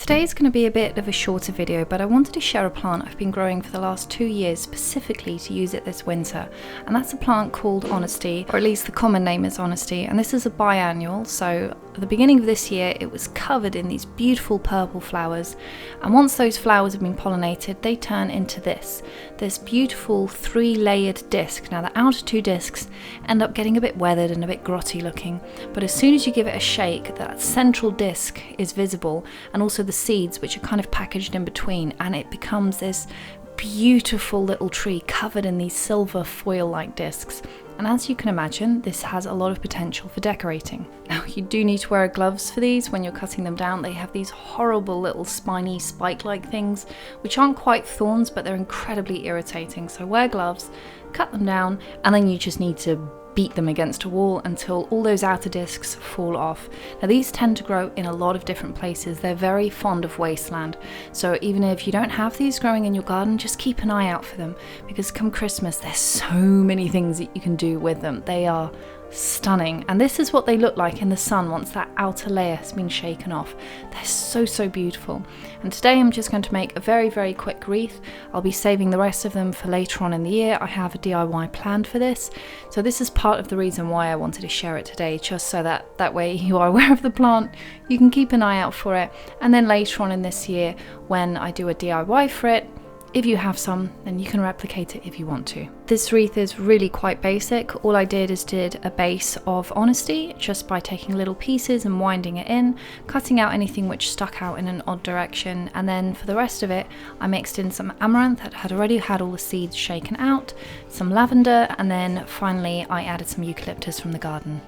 Today's going to be a bit of a shorter video, but I wanted to share a plant I've been growing for the last 2 years specifically to use it this winter, and that's a plant called Honesty, or at least the common name is Honesty, and this is a biannual. So at the beginning of this year it was covered in these beautiful purple flowers, and once those flowers have been pollinated they turn into this beautiful 3-layered disc. Now the outer 2 discs end up getting a bit weathered and a bit grotty looking, but as soon as you give it a shake, that central disc is visible, and also the seeds, which are kind of packaged in between, and it becomes this beautiful little tree covered in these silver foil-like discs. And as you can imagine, this has a lot of potential for decorating. Now you do need to wear gloves for these when you're cutting them down. They have these horrible little spiny spike-like things, which aren't quite thorns, but they're incredibly irritating. So wear gloves, cut them down, and then you just need to beat them against a wall until all those outer discs fall off. Now these tend to grow in a lot of different places. They're very fond of wasteland, so even if you don't have these growing in your garden, just keep an eye out for them, because come Christmas there's so many things that you can do with them. They are stunning, and this is what they look like in the sun once that outer layer has been shaken off. They're so beautiful. And today I'm just going to make a very quick wreath. I'll be saving the rest of them for later on in the year. I have a DIY planned for this, so this is part of the reason why I wanted to share it today, just so that way you are aware of the plant, you can keep an eye out for it, and then later on in this year when I do a DIY for it, if you have some, then you can replicate it if you want to. This wreath is really quite basic. All I did is did a base of Honesty just by taking little pieces and winding it in, cutting out anything which stuck out in an odd direction, and then for the rest of it I mixed in some amaranth that had already had all the seeds shaken out, some lavender, and then finally I added some eucalyptus from the garden.